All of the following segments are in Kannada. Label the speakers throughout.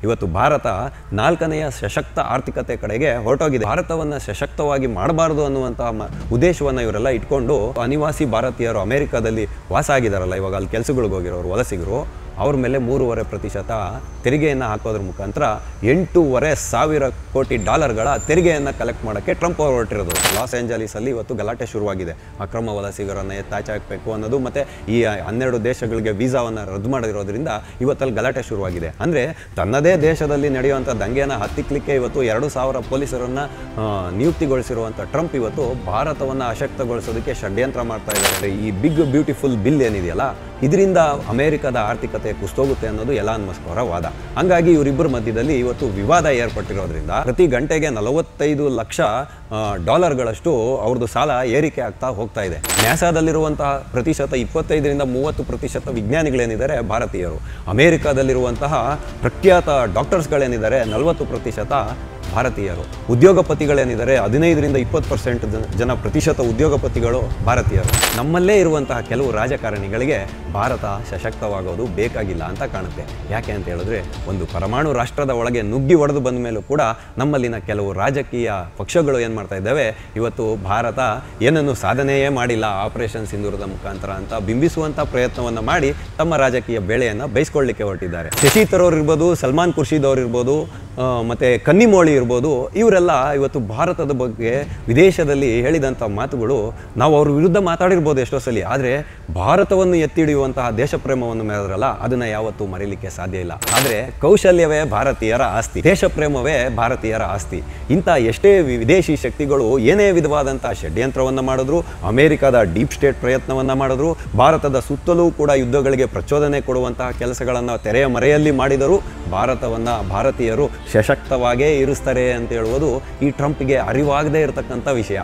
Speaker 1: ಇವತ್ತು ಭಾರತ 4ನೇ ಸಶಕ್ತ ಆರ್ಥಿಕತೆ ಕಡೆಗೆ ಹೊರಟೋಗಿದೆ. ಭಾರತವನ್ನು ಸಶಕ್ತವಾಗಿ ಮಾಡಬಾರದು ಅನ್ನುವಂಥ ಉದ್ದೇಶವನ್ನು ಇವರೆಲ್ಲ ಇಟ್ಕೊಂಡು ಅನಿವಾಸಿ ಭಾರತೀಯರು ಅಮೆರಿಕಾದಲ್ಲಿ ವಾಸ ಆಗಿದ್ದಾರಲ್ಲ, ಇವಾಗ ಅಲ್ಲಿ ಕೆಲಸಗಳಿಗೆ ಹೋಗಿರೋರು ವಲಸಿಗರು, ಅವ್ರ ಮೇಲೆ 3.5% ತೆರಿಗೆಯನ್ನು ಹಾಕೋದ್ರ ಮುಖಾಂತರ $8,500 ಕೋಟಿ ತೆರಿಗೆಯನ್ನು ಕಲೆಕ್ಟ್ ಮಾಡೋಕ್ಕೆ ಟ್ರಂಪ್ ಅವರು ಹೊರಟಿರೋದು. ಲಾಸ್ ಏಂಜಲೀಸಲ್ಲಿ ಇವತ್ತು ಗಲಾಟೆ ಶುರುವಾಗಿದೆ. ಅಕ್ರಮ ವಲಸಿಗರನ್ನು ಎತ್ತಾಚೆ ಹಾಕಬೇಕು ಅನ್ನೋದು ಮತ್ತು ಈ 12 ದೇಶಗಳಿಗೆ ವೀಸಾವನ್ನು ರದ್ದು ಮಾಡಿರೋದ್ರಿಂದ ಇವತ್ತಲ್ಲಿ ಗಲಾಟೆ ಶುರುವಾಗಿದೆ. ಅಂದರೆ ತನ್ನದೇ ದೇಶದಲ್ಲಿ ನಡೆಯುವಂಥ ದಂಗೆಯನ್ನು ಹತ್ತಿಕ್ಕಲಿಕ್ಕೆ ಇವತ್ತು 2,000 ಪೊಲೀಸರನ್ನು ನಿಯುಕ್ತಿಗೊಳಿಸಿರುವಂಥ ಟ್ರಂಪ್ ಇವತ್ತು ಭಾರತವನ್ನು ಅಶಕ್ತಗೊಳಿಸೋದಕ್ಕೆ ಷಡ್ಯಂತ್ರ ಮಾಡ್ತಾ ಇದ್ದಾರೆ. ಈ ಬಿಗ್ ಬ್ಯೂಟಿಫುಲ್ ಬಿಲ್ ಏನಿದೆಯಲ್ಲ, ಇದರಿಂದ ಅಮೆರಿಕದ ಆರ್ಥಿಕತೆ ಕುಸ್ತೋಗುತ್ತೆ ಅನ್ನೋದು ಎಲಾನ್ ಮಸ್ಕ್ ಅವರ ವಾದ. ಹಂಗಾಗಿ ಇವರಿಬ್ಬರ ಮಧ್ಯದಲ್ಲಿ ಇವತ್ತು ವಿವಾದ ಏರ್ಪಟ್ಟಿರೋದ್ರಿಂದ ಪ್ರತಿ ಗಂಟೆಗೆ $45 ಲಕ್ಷ ಅವ್ರದ್ದು ಸಾಲ ಏರಿಕೆ ಆಗ್ತಾ ಹೋಗ್ತಾ ಇದೆ. ನ್ಯಾಸಾದಲ್ಲಿರುವಂತಹ ಪ್ರತಿಶತ 25-30% ವಿಜ್ಞಾನಿಗಳೇನಿದ್ದಾರೆ ಭಾರತೀಯರು, ಅಮೆರಿಕಾದಲ್ಲಿರುವಂತಹ ಪ್ರಖ್ಯಾತ ಡಾಕ್ಟರ್ಸ್ಗಳೇನಿದ್ದಾರೆ 40% ಭಾರತೀಯರು, ಉದ್ಯೋಗಪತಿಗಳೇನಿದ್ದಾರೆ 15-20% ಪ್ರತಿಶತ ಉದ್ಯೋಗಪತಿಗಳು ಭಾರತೀಯರು. ನಮ್ಮಲ್ಲೇ ಇರುವಂತಹ ಕೆಲವು ರಾಜಕಾರಣಿಗಳಿಗೆ ಭಾರತ ಸಶಕ್ತವಾಗೋದು ಬೇಕಾಗಿಲ್ಲ ಅಂತ ಕಾಣುತ್ತೆ. ಯಾಕೆ ಅಂತ ಹೇಳಿದ್ರೆ, ಒಂದು ಪರಮಾಣು ರಾಷ್ಟ್ರದ ಒಳಗೆ ನುಗ್ಗಿ ಒಡೆದು ಬಂದ ಮೇಲೂ ಕೂಡ ನಮ್ಮಲ್ಲಿನ ಕೆಲವು ರಾಜಕೀಯ ಪಕ್ಷಗಳು ಏನು ಮಾಡ್ತಾ ಇದ್ದಾವೆ, ಇವತ್ತು ಭಾರತ ಏನನ್ನು ಸಾಧನೆಯೇ ಮಾಡಿಲ್ಲ ಆಪರೇಷನ್ ಸಿಂಧೂರದ ಮುಖಾಂತರ ಅಂತ ಬಿಂಬಿಸುವಂಥ ಪ್ರಯತ್ನವನ್ನು ಮಾಡಿ ತಮ್ಮ ರಾಜಕೀಯ ಬೇಳೆಯನ್ನು ಬಯಸ್ಕೊಳ್ಳಿಕ್ಕೆ ಹೊರಟಿದ್ದಾರೆ. ಶಶಿ ತರೂರ್ ಇರ್ಬೋದು, ಸಲ್ಮಾನ್ ಖುರ್ಷಿದ್ ಅವ್ರು ಇರ್ಬೋದು, ಮತ್ತು ಕನ್ನಿಮೋಳಿ ಇರ್ಬೋದು, ಇವರೆಲ್ಲ ಇವತ್ತು ಭಾರತದ ಬಗ್ಗೆ ವಿದೇಶದಲ್ಲಿ ಹೇಳಿದಂಥ ಮಾತುಗಳು ನಾವು ಅವ್ರ ವಿರುದ್ಧ ಮಾತಾಡಿರ್ಬೋದು ಎಷ್ಟೋ ಸಲ, ಆದರೆ ಭಾರತವನ್ನು ಎತ್ತಿ ಹಿಡಿಯುವಂತಹ ದೇಶ ಪ್ರೇಮವನ್ನು ಮೆರೆದ್ರಲ್ಲ, ಅದನ್ನು ಯಾವತ್ತೂ ಮರೀಲಿಕ್ಕೆ ಸಾಧ್ಯ ಇಲ್ಲ. ಆದರೆ ಕೌಶಲ್ಯವೇ ಭಾರತೀಯರ ಆಸ್ತಿ, ದೇಶ ಪ್ರೇಮವೇ ಭಾರತೀಯರ ಆಸ್ತಿ. ಇಂಥ ಎಷ್ಟೇ ವಿದೇಶಿ ಶಕ್ತಿಗಳು ಏನೇ ವಿಧವಾದಂಥ ಷಡ್ಯಂತ್ರವನ್ನು ಮಾಡಿದ್ರು, ಅಮೆರಿಕದ ಡೀಪ್ ಸ್ಟೇಟ್ ಪ್ರಯತ್ನವನ್ನು ಮಾಡಿದ್ರು, ಭಾರತದ ಸುತ್ತಲೂ ಕೂಡ ಯುದ್ಧಗಳಿಗೆ ಪ್ರಚೋದನೆ ಕೊಡುವಂತಹ ಕೆಲಸಗಳನ್ನು ತೆರೆಯ ಮರೆಯಲ್ಲಿ ಮಾಡಿದರೂ ಭಾರತವನ್ನು ಭಾರತೀಯರು ಸಶಕ್ತವಾಗೇ ಇರಿಸ್ತಾರೆ ಅಂತ ಹೇಳುವುದು ಈ ಟ್ರಂಪ್ಗೆ ಅರಿವಾಗದೇ ಇರತಕ್ಕಂಥ ವಿಷಯ.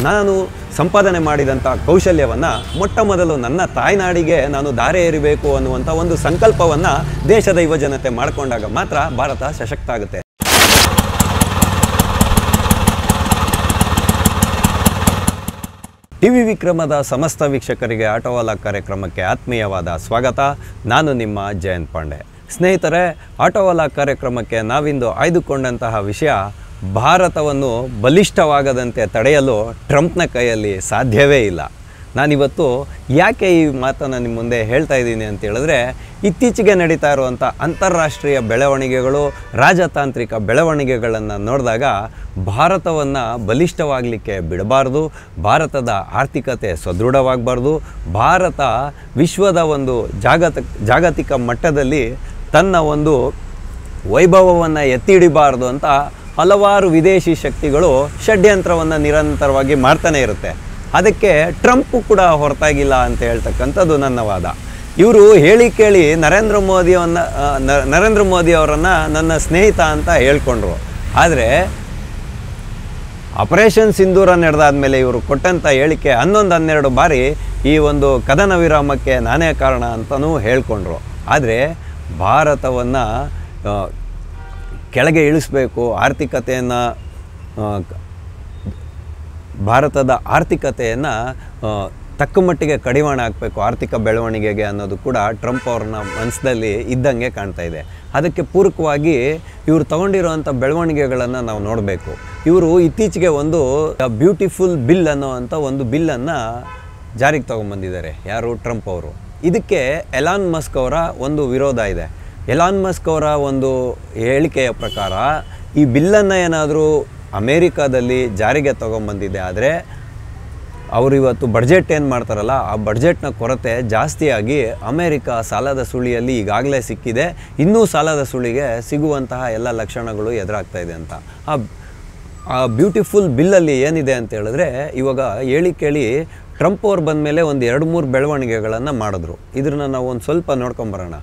Speaker 1: ನಾನು ಸಂಪಾದನೆ ಮಾಡಿದಂಥ ಕೌಶಲ್ಯವನ್ನು ಮೊಟ್ಟ ಮೊದಲು ನನ್ನ ತಾಯ್ನಾಡಿಗೆ ನಾನು ದಾರೆ ಎರಿಬೇಕು ಅನ್ನುವಂಥ ಒಂದು ಸಂಕಲ್ಪವನ್ನು ದೇಶದ ಯುವಜನತೆ ಮಾಡಿಕೊಂಡಾಗ ಮಾತ್ರ ಭಾರತ ಸಶಕ್ತ ಆಗುತ್ತೆ. ಟಿವಿ ವಿಕ್ರಮದ ಸಮಸ್ತ ವೀಕ್ಷಕರಿಗೆ ಆಟೋವಾಲಾ ಕಾರ್ಯಕ್ರಮಕ್ಕೆ ಆತ್ಮೀಯವಾದ ಸ್ವಾಗತ. ನಾನು ನಿಮ್ಮ ಜಯಂತ್ ಪಾಂಡೆ. ಸ್ನೇಹಿತರೆ, ಆಟೋವಾಲಾ ಕಾರ್ಯಕ್ರಮಕ್ಕೆ ನಾವಿಂದು ಆಯ್ದುಕೊಂಡಂತಹ ವಿಷಯ, ಭಾರತವನ್ನು ಬಲಿಷ್ಠವಾಗದಂತೆ ತಡೆಯಲು ಟ್ರಂಪ್ನ ಕೈಯಲ್ಲಿ ಸಾಧ್ಯವೇ ಇಲ್ಲ. ನಾನಿವತ್ತು ಯಾಕೆ ಈ ಮಾತನ್ನು ನಿಮ್ಮ ಮುಂದೆ ಹೇಳ್ತಾ ಇದ್ದೀನಿ ಅಂತ ಹೇಳಿದ್ರೆ, ಇತ್ತೀಚೆಗೆ ನಡೀತಾ ಇರುವಂಥ ಅಂತಾರಾಷ್ಟ್ರೀಯ ಬೆಳವಣಿಗೆಗಳು, ರಾಜತಾಂತ್ರಿಕ ಬೆಳವಣಿಗೆಗಳನ್ನು ನೋಡಿದಾಗ ಭಾರತವನ್ನು ಬಲಿಷ್ಠವಾಗಲಿಕ್ಕೆ ಬಿಡಬಾರ್ದು, ಭಾರತದ ಆರ್ಥಿಕತೆ ಸದೃಢವಾಗಬಾರ್ದು, ಭಾರತ ವಿಶ್ವದ ಒಂದು ಜಾಗತಿಕ ಮಟ್ಟದಲ್ಲಿ ತನ್ನ ಒಂದು ವೈಭವವನ್ನು ಎತ್ತಿ ಹಿಡಿಬಾರ್ದು ಅಂತ ಹಲವಾರು ವಿದೇಶಿ ಶಕ್ತಿಗಳು ಷಡ್ಯಂತ್ರವನ್ನು ನಿರಂತರವಾಗಿ ಮಾಡ್ತಾನೆ ಇರುತ್ತೆ. ಅದಕ್ಕೆ ಟ್ರಂಪ್ ಕೂಡ ಹೊರತಾಗಿಲ್ಲ ಅಂತ ಹೇಳ್ತಕ್ಕಂಥದ್ದು ನನ್ನ ವಾದ. ಇವರು ಹೇಳಿ ಕೇಳಿ ನರೇಂದ್ರ ಮೋದಿ ಅವರನ್ನು ನನ್ನ ಸ್ನೇಹಿತ ಅಂತ ಹೇಳ್ಕೊಂಡ್ರು. ಆದರೆ ಆಪರೇಷನ್ ಸಿಂಧೂರ ನಡೆದಾದ್ಮೇಲೆ ಇವರು ಕೊಟ್ಟಂಥ ಹೇಳಿಕೆ 11-12 ಬಾರಿ ಈ ಒಂದು ಕದನ ವಿರಾಮಕ್ಕೆ ನಾನೇ ಕಾರಣ ಅಂತಲೂ ಹೇಳ್ಕೊಂಡ್ರು. ಆದರೆ ಭಾರತವನ್ನು ಕೆಳಗೆ ಇಳಿಸಬೇಕು, ಭಾರತದ ಆರ್ಥಿಕತೆಯನ್ನು ತಕ್ಕ ಮಟ್ಟಿಗೆ ಕಡಿವಾಣ ಹಾಕಬೇಕು ಆರ್ಥಿಕ ಬೆಳವಣಿಗೆಗೆ ಅನ್ನೋದು ಕೂಡ ಟ್ರಂಪ್ ಅವ್ರನ್ನ ಮನಸ್ಸಿನಲ್ಲಿ ಇದ್ದಂಗೆ ಕಾಣ್ತಾ ಇದೆ. ಅದಕ್ಕೆ ಪೂರಕವಾಗಿ ಇವರು ತಗೊಂಡಿರೋವಂಥ ಬೆಳವಣಿಗೆಗಳನ್ನು ನಾವು ನೋಡಬೇಕು. ಇವರು ಇತ್ತೀಚೆಗೆ ಒಂದು ಬ್ಯೂಟಿಫುಲ್ ಬಿಲ್ ಅನ್ನೋವಂಥ ಒಂದು ಬಿಲ್ಲನ್ನು ಜಾರಿಗೆ ತೊಗೊಂಬಂದಿದ್ದಾರೆ. ಯಾರು? ಟ್ರಂಪ್ ಅವರು. ಇದಕ್ಕೆ ಎಲಾನ್ ಮಸ್ಕ್ ಅವರ ಒಂದು ವಿರೋಧ ಇದೆ. ಎಲಾನ್ ಮಸ್ಕ್ ಅವರ ಒಂದು ಹೇಳಿಕೆಯ ಪ್ರಕಾರ ಈ ಬಿಲ್ಲನ್ನು ಏನಾದರೂ ಅಮೇರಿಕಾದಲ್ಲಿ ಜಾರಿಗೆ ತೊಗೊಂಬಂದಿದೆ ಆದರೆ ಅವರು ಇವತ್ತು ಬಡ್ಜೆಟ್ ಏನು ಮಾಡ್ತಾರಲ್ಲ, ಆ ಬಡ್ಜೆಟ್ನ ಕೊರತೆ ಜಾಸ್ತಿಯಾಗಿ ಅಮೇರಿಕ ಸಾಲದ ಸುಳಿಯಲ್ಲಿ ಈಗಾಗಲೇ ಸಿಕ್ಕಿದೆ, ಇನ್ನೂ ಸಾಲದ ಸುಳಿಗೆ ಸಿಗುವಂತಹ ಎಲ್ಲ ಲಕ್ಷಣಗಳು ಎದುರಾಗ್ತಾ ಇದೆ ಅಂತ. ಆ ಬ್ಯೂಟಿಫುಲ್ ಬಿಲ್ಲಲ್ಲಿ ಏನಿದೆ ಅಂತ ಹೇಳಿದ್ರೆ, ಇವಾಗ ಹೇಳಿ ಕೇಳಿ ಟ್ರಂಪ್ ಅವ್ರು ಬಂದ ಮೇಲೆ ಒಂದು 2-3 ಬೆಳವಣಿಗೆಗಳನ್ನು ಮಾಡಿದ್ರು. ಇದನ್ನು ನಾವು ಒಂದು ಸ್ವಲ್ಪ ನೋಡ್ಕೊಂಬರೋಣ.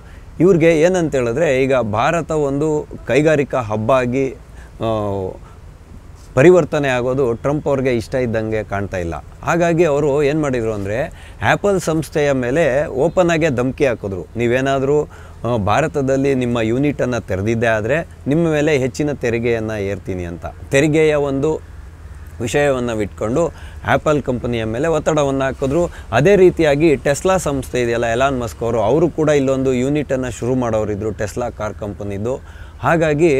Speaker 1: ಇವ್ರಿಗೆ ಏನಂತ ಹೇಳಿದ್ರೆ, ಈಗ ಭಾರತ ಒಂದು ಕೈಗಾರಿಕಾ ಹಬ್ಬ ಆಗಿ ಪರಿವರ್ತನೆ ಆಗೋದು ಟ್ರಂಪ್ ಅವ್ರಿಗೆ ಇಷ್ಟ ಇದ್ದಂಗೆ ಕಾಣ್ತಾ ಇಲ್ಲ. ಹಾಗಾಗಿ ಅವರು ಏನು ಮಾಡಿದರು ಅಂದರೆ, ಆ್ಯಪಲ್ ಸಂಸ್ಥೆಯ ಮೇಲೆ ಓಪನ್ ಆಗೇ ಧಮಕಿ ಹಾಕಿದ್ರು. ನೀವೇನಾದರೂ ಭಾರತದಲ್ಲಿ ನಿಮ್ಮ ಯೂನಿಟನ್ನು ತೆರೆದಿದ್ದೇ ಆದರೆ ನಿಮ್ಮ ಮೇಲೆ ಹೆಚ್ಚಿನ ತೆರಿಗೆಯನ್ನು ಏರ್ತೀನಿ ಅಂತ. ತೆರಿಗೆಯ ಒಂದು ವಿಷಯವನ್ನು ಇಟ್ಕೊಂಡು ಆ್ಯಪಲ್ ಕಂಪನಿಯ ಮೇಲೆ ಒತ್ತಡವನ್ನು ಹಾಕಿದ್ರು. ಅದೇ ರೀತಿಯಾಗಿ ಟೆಸ್ಲಾ ಸಂಸ್ಥೆ ಇದೆಯಲ್ಲ, ಎಲಾನ್ ಮಸ್ಕ್ ಅವರು ಕೂಡ ಇಲ್ಲೊಂದು ಯೂನಿಟನ್ನು ಶುರು ಮಾಡೋರಿದ್ರು, ಟೆಸ್ಲಾ ಕಾರ್ ಕಂಪನಿದು. ಹಾಗಾಗಿ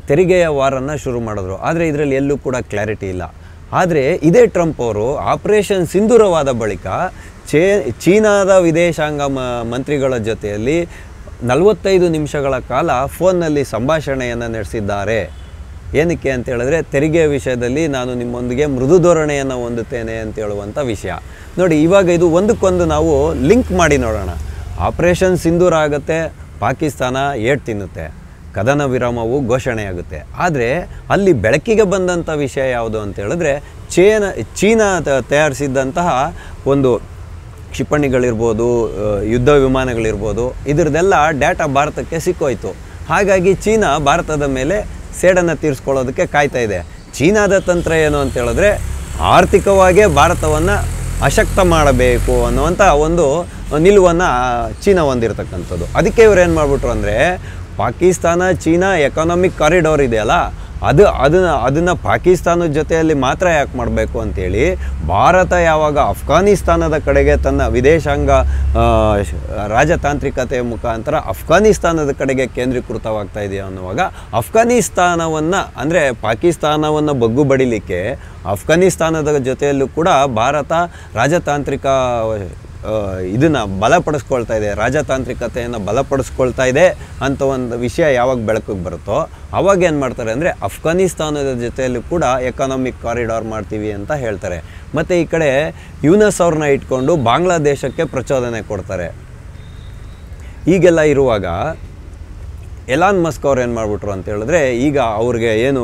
Speaker 1: ತೆರಿಗೆಯ ವಾರನ್ನು ಶುರು ಮಾಡಿದ್ರು. ಆದರೆ ಇದರಲ್ಲಿ ಎಲ್ಲೂ ಕೂಡ ಕ್ಲಾರಿಟಿ ಇಲ್ಲ. ಆದರೆ ಇದೇ ಟ್ರಂಪ್ ಅವರು ಆಪರೇಷನ್ ಸಿಂಧೂರವಾದ ಬಳಿಕ ಚೀನಾದ ವಿದೇಶಾಂಗ ಮಂತ್ರಿಗಳ ಜೊತೆಯಲ್ಲಿ 45 ನಿಮಿಷಗಳ ಕಾಲ ಫೋನ್ನಲ್ಲಿ ಸಂಭಾಷಣೆಯನ್ನು ನಡೆಸಿದ್ದಾರೆ. ಏನಕ್ಕೆ ಅಂತ ಹೇಳಿದ್ರೆ, ತೆರಿಗೆ ವಿಷಯದಲ್ಲಿ ನಾನು ನಿಮ್ಮೊಂದಿಗೆ ಮೃದು ಧೋರಣೆಯನ್ನು ಹೊಂದುತ್ತೇನೆ ಅಂತ ಹೇಳುವಂಥ ವಿಷಯ. ನೋಡಿ, ಇವಾಗ ಇದು ಒಂದಕ್ಕೊಂದು ನಾವು ಲಿಂಕ್ ಮಾಡಿ ನೋಡೋಣ. ಆಪರೇಷನ್ ಸಿಂಧೂರ ಆಗುತ್ತೆ, ಪಾಕಿಸ್ತಾನ ಏಟ್ ತಿನ್ನುತ್ತೆ, ಕದನ ವಿರಾಮವು ಘೋಷಣೆಯಾಗುತ್ತೆ. ಆದರೆ ಅಲ್ಲಿ ಬೆಳಕಿಗೆ ಬಂದಂಥ ವಿಷಯ ಯಾವುದು ಅಂತ ಹೇಳಿದ್ರೆ, ಚೀನಾ ತಯಾರಿಸಿದ್ದಂತಹ ಒಂದು ಕ್ಷಿಪಣಿಗಳಿರ್ಬೋದು, ಯುದ್ಧ ವಿಮಾನಗಳಿರ್ಬೋದು, ಇದರದೆಲ್ಲ ಡೇಟಾ ಭಾರತಕ್ಕೆ ಸಿಕ್ಕೋಯ್ತು. ಹಾಗಾಗಿ ಚೀನಾ ಭಾರತದ ಮೇಲೆ ಸೇಡನ್ನು ತೀರಿಸ್ಕೊಳ್ಳೋದಕ್ಕೆ ಕಾಯ್ತಾ ಇದೆ. ಚೀನಾದ ತಂತ್ರ ಏನು ಅಂತ ಹೇಳಿದ್ರೆ, ಆರ್ಥಿಕವಾಗಿ ಭಾರತವನ್ನು ಅಶಕ್ತ ಮಾಡಬೇಕು ಅನ್ನುವಂಥ ಒಂದು ನಿಲುವನ್ನು ಚೀನಾ ಹೊಂದಿರತಕ್ಕಂಥದ್ದು. ಅದಕ್ಕೆ ಇವ್ರು ಏನು ಮಾಡಿಬಿಟ್ರು ಅಂದರೆ, ಪಾಕಿಸ್ತಾನ ಚೀನಾ ಎಕಾನಮಿಕ್ ಕಾರಿಡಾರ್ ಇದೆಯಲ್ಲ, ಅದನ್ನು ಪಾಕಿಸ್ತಾನದ ಜೊತೆಯಲ್ಲಿ ಮಾತ್ರ ಯಾಕೆ ಮಾಡಬೇಕು ಅಂತೇಳಿ ಭಾರತ ಯಾವಾಗ ಅಫ್ಘಾನಿಸ್ತಾನದ ಕಡೆಗೆ ತನ್ನ ವಿದೇಶಾಂಗ ರಾಜತಾಂತ್ರಿಕತೆಯ ಮುಖಾಂತರ ಅಫ್ಘಾನಿಸ್ತಾನದ ಕಡೆಗೆ ಕೇಂದ್ರೀಕೃತವಾಗ್ತಾ ಇದೆಯೋ ಅನ್ನುವಾಗ, ಅಫ್ಘಾನಿಸ್ತಾನವನ್ನು ಅಂದರೆ ಪಾಕಿಸ್ತಾನವನ್ನು ಬಗ್ಗು ಬಡಿಲಿಕ್ಕೆ ಅಫ್ಘಾನಿಸ್ತಾನದ ಜೊತೆಯಲ್ಲೂ ಕೂಡ ಭಾರತ ರಾಜತಾಂತ್ರಿಕ ಇದನ್ನು ಬಲಪಡಿಸ್ಕೊಳ್ತಾ ಇದೆ, ರಾಜತಾಂತ್ರಿಕತೆಯನ್ನು ಬಲಪಡಿಸ್ಕೊಳ್ತಾ ಇದೆ ಅಂತ ಒಂದು ವಿಷಯ ಯಾವಾಗ ಬೆಳಕಿಗೆ ಬರುತ್ತೋ ಅವಾಗ ಏನು ಮಾಡ್ತಾರೆ ಅಂದರೆ, ಅಫ್ಘಾನಿಸ್ತಾನದ ಜೊತೆಯಲ್ಲೂ ಕೂಡ ಎಕಾನಮಿಕ್ ಕಾರಿಡಾರ್ ಮಾಡ್ತೀವಿ ಅಂತ ಹೇಳ್ತಾರೆ. ಮತ್ತು ಈ ಕಡೆ ಯೂನಸ್ ಅವ್ರನ್ನ ಇಟ್ಕೊಂಡು ಬಾಂಗ್ಲಾದೇಶಕ್ಕೆ ಪ್ರಚೋದನೆ ಕೊಡ್ತಾರೆ. ಈಗೆಲ್ಲ ಇರುವಾಗ ಎಲಾನ್ ಮಸ್ಕ್ ಅವ್ರು ಏನು ಮಾಡಿಬಿಟ್ರು ಅಂತ ಹೇಳಿದ್ರೆ, ಈಗ ಅವ್ರಿಗೆ ಏನು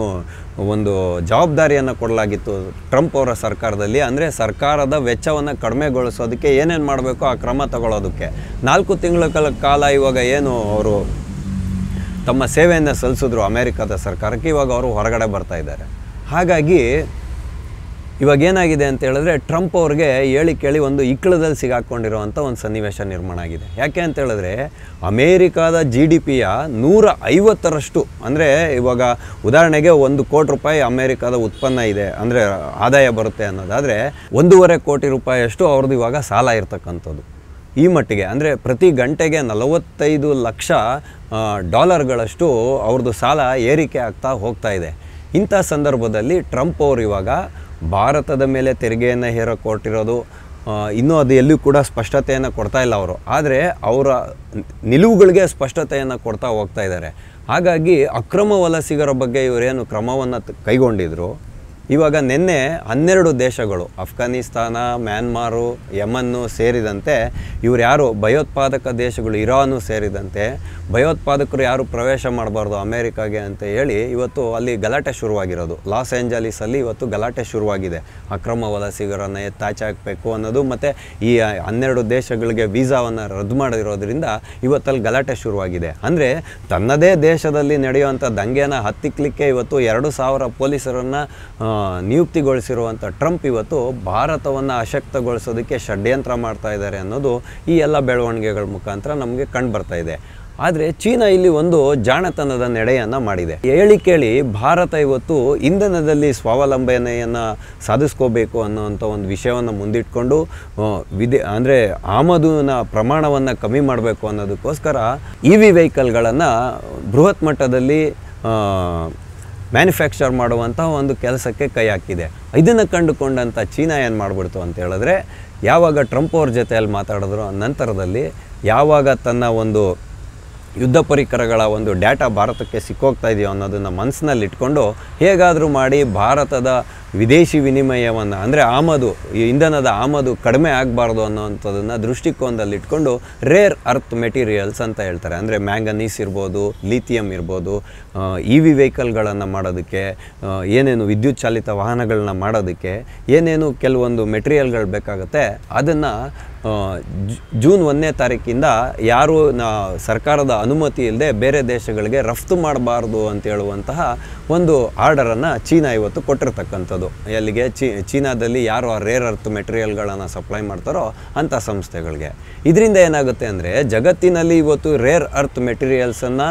Speaker 1: ಒಂದು ಜವಾಬ್ದಾರಿಯನ್ನು ಕೊಡಲಾಗಿತ್ತು ಟ್ರಂಪ್ ಅವರ ಸರ್ಕಾರದಲ್ಲಿ, ಅಂದರೆ ಸರ್ಕಾರದ ವೆಚ್ಚವನ್ನು ಕಡಿಮೆಗೊಳಿಸೋದಕ್ಕೆ ಏನೇನು ಮಾಡಬೇಕು ಆ ಕ್ರಮ ತಗೊಳ್ಳೋದಕ್ಕೆ 4 ತಿಂಗಳ ಕಾಲ ಇವಾಗ ಏನು ಅವರು ತಮ್ಮ ಸೇವೆಯನ್ನು ಸಲ್ಲಿಸಿದ್ರು ಅಮೇರಿಕಾದ ಸರ್ಕಾರಕ್ಕೆ, ಇವಾಗ ಅವರು ಹೊರಗಡೆ ಬರ್ತಾ ಇದ್ದಾರೆ. ಹಾಗಾಗಿ ಇವಾಗ ಏನಾಗಿದೆ ಅಂತ ಹೇಳಿದ್ರೆ, ಟ್ರಂಪ್ ಅವ್ರಿಗೆ ಕೇಳಿ ಒಂದು ಇಕ್ಕಳದಲ್ಲಿ ಸಿಗಾಕೊಂಡಿರುವಂಥ ಒಂದು ಸನ್ನಿವೇಶ ನಿರ್ಮಾಣ ಆಗಿದೆ. ಯಾಕೆ ಅಂತ ಹೇಳಿದ್ರೆ, ಅಮೇರಿಕಾದ GDPಯ 150ರಷ್ಟು, ಅಂದರೆ ಇವಾಗ ಉದಾಹರಣೆಗೆ 1 ಕೋಟಿ ರೂಪಾಯಿ ಅಮೇರಿಕಾದ ಉತ್ಪನ್ನ ಇದೆ ಅಂದರೆ ಆದಾಯ ಬರುತ್ತೆ ಅನ್ನೋದಾದರೆ, 1.5 ಕೋಟಿ ರೂಪಾಯಿಯಷ್ಟು ಅವ್ರದ್ದು ಇವಾಗ ಸಾಲ ಇರ್ತಕ್ಕಂಥದ್ದು. ಈ ಮಟ್ಟಿಗೆ ಅಂದರೆ ಪ್ರತಿ ಗಂಟೆಗೆ 45 ಲಕ್ಷ ಡಾಲರ್ಗಳಷ್ಟು ಅವ್ರದ್ದು ಸಾಲ ಏರಿಕೆ ಆಗ್ತಾ ಹೋಗ್ತಾ ಇದೆ. ಇಂಥ ಸಂದರ್ಭದಲ್ಲಿ ಟ್ರಂಪ್ ಅವರು ಇವಾಗ ಭಾರತದ ಮೇಲೆ ತೆರಿಗೆಯನ್ನು ಹೇರಕೊಟ್ಟಿರೋದು, ಇನ್ನೂ ಅದು ಎಲ್ಲೂ ಕೂಡ ಸ್ಪಷ್ಟತೆಯನ್ನು ಕೊಡ್ತಾ ಇಲ್ಲ ಅವರು. ಆದರೆ ಅವರ ನಿಲುವುಗಳಿಗೆ ಸ್ಪಷ್ಟತೆಯನ್ನು ಕೊಡ್ತಾ ಹೋಗ್ತಾ ಇದ್ದಾರೆ. ಹಾಗಾಗಿ ಅಕ್ರಮ ವಲಸಿಗರ ಬಗ್ಗೆ ಇವರೇನು ಕ್ರಮವನ್ನು ಕೈಗೊಂಡಿದ್ರು, ಇವಾಗ ನಿನ್ನೆ 12 ದೇಶಗಳು, ಅಫ್ಘಾನಿಸ್ತಾನ, ಮ್ಯಾನ್ಮಾರು, ಯಮನ್ನು ಸೇರಿದಂತೆ ಇವರು ಯಾರು ಭಯೋತ್ಪಾದಕ ದೇಶಗಳು, ಇರಾನು ಸೇರಿದಂತೆ ಭಯೋತ್ಪಾದಕರು ಯಾರು ಪ್ರವೇಶ ಮಾಡಬಾರ್ದು ಅಮೇರಿಕಾಗೆ ಅಂತ ಹೇಳಿ ಇವತ್ತು ಅಲ್ಲಿ ಗಲಾಟೆ ಶುರುವಾಗಿರೋದು. ಲಾಸ್ ಏಂಜಲೀಸಲ್ಲಿ ಇವತ್ತು ಗಲಾಟೆ ಶುರುವಾಗಿದೆ. ಅಕ್ರಮ ವಲಸಿಗರನ್ನು ಎತ್ತಾಚೆ ಹಾಕಬೇಕು ಅನ್ನೋದು, ಮತ್ತು ಈ 12 ದೇಶಗಳಿಗೆ ವೀಸಾವನ್ನು ರದ್ದು ಮಾಡಿರೋದ್ರಿಂದ ಇವತ್ತಲ್ಲಿ ಗಲಾಟೆ ಶುರುವಾಗಿದೆ. ಅಂದರೆ ತನ್ನದೇ ದೇಶದಲ್ಲಿ ನಡೆಯುವಂಥ ದಂಗೆಯನ್ನು ಹತ್ತಿಕ್ಕಲಿಕ್ಕೆ ಇವತ್ತು 2000 ಪೊಲೀಸರನ್ನು ನಿಯುಕ್ತಿಗೊಳಿಸಿರುವಂಥ ಟ್ರಂಪ್ ಇವತ್ತು ಭಾರತವನ್ನು ಅಶಕ್ತಗೊಳಿಸೋದಕ್ಕೆ ಷಡ್ಯಂತ್ರ ಮಾಡ್ತಾ ಇದ್ದಾರೆ ಅನ್ನೋದು ಈ ಎಲ್ಲ ಬೆಳವಣಿಗೆಗಳ ಮುಖಾಂತರ ನಮಗೆ ಕಂಡು ಬರ್ತಾ ಇದೆ. ಆದರೆ ಚೀನಾ ಇಲ್ಲಿ ಒಂದು ಜಾಣತನದ ನಡೆಯನ್ನು ಮಾಡಿದೆ. ಕೇಳಿ ಭಾರತ ಇವತ್ತು ಇಂಧನದಲ್ಲಿ ಸ್ವಾವಲಂಬನೆಯನ್ನು ಸಾಧಿಸ್ಕೋಬೇಕು ಅನ್ನೋವಂಥ ಒಂದು ವಿಷಯವನ್ನು ಮುಂದಿಟ್ಕೊಂಡು ಅಂದರೆ ಆಮದಿನ ಪ್ರಮಾಣವನ್ನು ಕಮ್ಮಿ ಮಾಡಬೇಕು ಅನ್ನೋದಕ್ಕೋಸ್ಕರ EV ವೆಹಿಕಲ್ಗಳನ್ನು ಬೃಹತ್ ಮಟ್ಟದಲ್ಲಿ ಮ್ಯಾನುಫ್ಯಾಕ್ಚರ್ ಮಾಡುವಂಥ ಒಂದು ಕೆಲಸಕ್ಕೆ ಕೈ ಹಾಕಿದೆ. ಇದನ್ನು ಕಂಡುಕೊಂಡಂಥ ಚೀನಾ ಏನು ಮಾಡಿಬಿಡ್ತು ಅಂತ ಹೇಳಿದ್ರೆ, ಯಾವಾಗ ಟ್ರಂಪ್ ಅವ್ರ ಜೊತೆಯಲ್ಲಿ ಮಾತಾಡಿದ್ರು ನಂತರದಲ್ಲಿ ಯಾವಾಗ ತನ್ನ ಒಂದು ಯುದ್ಧ ಪರಿಕರಗಳ ಒಂದು ಡೇಟಾ ಭಾರತಕ್ಕೆ ಸಿಕ್ಕೋಗ್ತಾ ಇದೆಯೋ ಅನ್ನೋದನ್ನು ಮನಸ್ಸಿನಲ್ಲಿ ಇಟ್ಕೊಂಡು ಹೇಗಾದರೂ ಮಾಡಿ ಭಾರತದ ವಿದೇಶಿ ವಿನಿಮಯವನ್ನು ಅಂದರೆ ಆಮದು, ಈ ಇಂಧನದ ಆಮದು ಕಡಿಮೆ ಆಗಬಾರ್ದು ಅನ್ನೋವಂಥದ್ದನ್ನು ದೃಷ್ಟಿಕೋನದಲ್ಲಿ ಇಟ್ಕೊಂಡು ರೇರ್ ಅರ್ತ್ ಮೆಟೀರಿಯಲ್ಸ್ ಅಂತ ಹೇಳ್ತಾರೆ. ಅಂದರೆ ಮ್ಯಾಂಗನೀಸ್ ಇರ್ಬೋದು, ಲಿಥಿಯಂ ಇರ್ಬೋದು, EV ವೆಹಿಕಲ್ಗಳನ್ನು ಮಾಡೋದಕ್ಕೆ, ಏನೇನು ವಿದ್ಯುತ್ ಚಾಲಿತ ವಾಹನಗಳನ್ನ ಮಾಡೋದಕ್ಕೆ ಏನೇನು ಕೆಲವೊಂದು ಮೆಟೀರಿಯಲ್ಗಳು ಬೇಕಾಗುತ್ತೆ ಅದನ್ನು ಜೂನ್ 1ನೇ ತಾರೀಕಿಂದ ಯಾರು ಸರ್ಕಾರದ ಅನುಮತಿ ಇಲ್ಲದೆ ಬೇರೆ ದೇಶಗಳಿಗೆ ರಫ್ತು ಮಾಡಬಾರ್ದು ಅಂತ ಹೇಳುವಂತಹ ಒಂದು ಆರ್ಡರನ್ನು ಚೀನಾ ಇವತ್ತು ಕೊಟ್ಟಿರ್ತಕ್ಕಂಥದ್ದು. ಎಲ್ಲಿಗೆ ಚೀನಾದಲ್ಲಿ ಯಾರು ಆ ರೇರ್ ಅರ್ತ್ ಮೆಟೀರಿಯಲ್ಗಳನ್ನು ಸಪ್ಲೈ ಮಾಡ್ತಾರೋ ಅಂಥ ಸಂಸ್ಥೆಗಳಿಗೆ. ಇದರಿಂದ ಏನಾಗುತ್ತೆ ಅಂದರೆ, ಜಗತ್ತಿನಲ್ಲಿ ಇವತ್ತು ರೇರ್ ಅರ್ತ್ ಮೆಟೀರಿಯಲ್ಸನ್ನು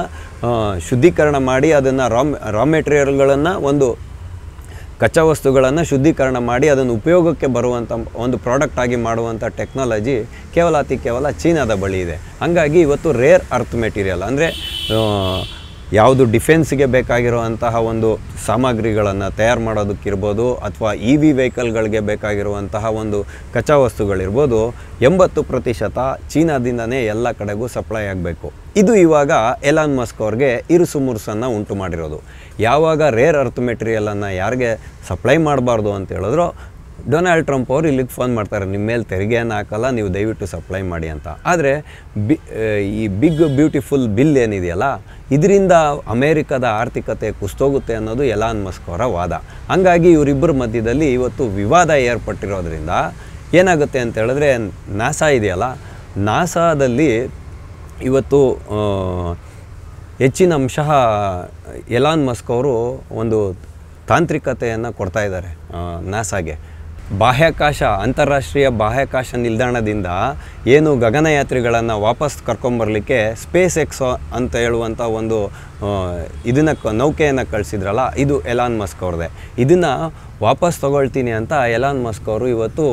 Speaker 1: ಶುದ್ಧೀಕರಣ ಮಾಡಿ ಅದನ್ನು ರಾ ಮೆಟೀರಿಯಲ್ಗಳನ್ನು ಒಂದು ಕಚ್ಚಾ ವಸ್ತುಗಳನ್ನು ಶುದ್ಧೀಕರಣ ಮಾಡಿ ಅದನ್ನು ಉಪಯೋಗಕ್ಕೆ ಬರುವಂಥ ಒಂದು ಪ್ರಾಡಕ್ಟ್ ಆಗಿ ಮಾಡುವಂಥ ಟೆಕ್ನಾಲಜಿ ಕೇವಲ ಚೀನಾದ ಬಳಿ ಇದೆ. ಹಾಗಾಗಿ ಇವತ್ತು ರೇರ್ ಅರ್ತ್ ಮೆಟೀರಿಯಲ್ ಅಂದರೆ ಯಾವುದು ಡಿಫೆನ್ಸ್ಗೆ ಬೇಕಾಗಿರುವಂತಹ ಒಂದು ಸಾಮಗ್ರಿಗಳನ್ನು ತಯಾರು ಮಾಡೋದಕ್ಕಿರ್ಬೋದು ಅಥವಾ ಇ ವಿ ವೆಹಿಕಲ್ಗಳಿಗೆ ಬೇಕಾಗಿರುವಂತಹ ಒಂದು ಕಚ್ಚಾ ವಸ್ತುಗಳಿರ್ಬೋದು 80% ಚೀನಾದಿಂದನೇ ಎಲ್ಲ ಕಡೆಗೂ ಸಪ್ಲೈ ಆಗಬೇಕು. ಇದು ಇವಾಗ ಎಲಾನ್ ಮಸ್ಕ್ ಅವ್ರಿಗೆ ಇರುಸು ಮುರುಸನ್ನು ಉಂಟು ಮಾಡಿರೋದು. ಯಾವಾಗ ರೇರ್ ಅರ್ತ್ ಮೆಟೀರಿಯಲನ್ನು ಯಾರಿಗೆ ಸಪ್ಲೈ ಮಾಡಬಾರ್ದು ಅಂತ ಹೇಳಿದ್ರು, ಡೊನಾಲ್ಡ್ ಟ್ರಂಪ್ ಅವರು ಇಲ್ಲಿಗೆ ಫೋನ್ ಮಾಡ್ತಾರೆ, ನಿಮ್ಮ ಮೇಲೆ ತೆರಿಗೆಯನ್ನು ಹಾಕಲ್ಲ, ನೀವು ದಯವಿಟ್ಟು ಸಪ್ಲೈ ಮಾಡಿ ಅಂತ. ಆದರೆ ಈ ಬಿಗ್ ಬ್ಯೂಟಿಫುಲ್ ಬಿಲ್ ಏನಿದೆಯಲ್ಲ, ಇದರಿಂದ ಅಮೇರಿಕದ ಆರ್ಥಿಕತೆ ಕುಸ್ತೋಗುತ್ತೆ ಅನ್ನೋದು ಎಲಾನ್ ಮಸ್ಕ್ ಅವರ ವಾದ. ಹಂಗಾಗಿ ಇವರಿಬ್ಬರ ಮಧ್ಯದಲ್ಲಿ ಇವತ್ತು ವಿವಾದ ಏರ್ಪಟ್ಟಿರೋದ್ರಿಂದ ಏನಾಗುತ್ತೆ ಅಂತ ಹೇಳಿದ್ರೆ, ನಾಸಾ ಇದೆಯಲ್ಲ, ನಾಸಾದಲ್ಲಿ ಇವತ್ತು ಹೆಚ್ಚಿನ ಅಂಶ ಎಲಾನ್ ಮಸ್ಕ್ ಅವರು ಒಂದು ತಾಂತ್ರಿಕತೆಯನ್ನು ಕೊಡ್ತಾ ಇದ್ದಾರೆ ನಾಸಾಗೆ. ಬಾಹ್ಯಾಕಾಶ ಅಂತಾರಾಷ್ಟ್ರೀಯ ಬಾಹ್ಯಾಕಾಶ ನಿಲ್ದಾಣದಿಂದ ಏನು ಗಗನಯಾತ್ರಿಗಳನ್ನು ವಾಪಸ್ ಕರ್ಕೊಂಬರಲಿಕ್ಕೆ ಸ್ಪೇಸ್ ಎಕ್ಸ್ ಅಂತ ಹೇಳುವಂಥ ಒಂದು ನೌಕೆಯನ್ನು ಕಳಿಸಿದ್ರಲ್ಲ, ಇದು ಎಲಾನ್ ಮಸ್ಕ್ ಅವ್ರದ್ದೇ. ಇದನ್ನು ವಾಪಸ್ ತಗೊಳ್ತೀನಿ ಅಂತ ಎಲಾನ್ ಮಸ್ಕ್ ಅವರು ಇವತ್ತು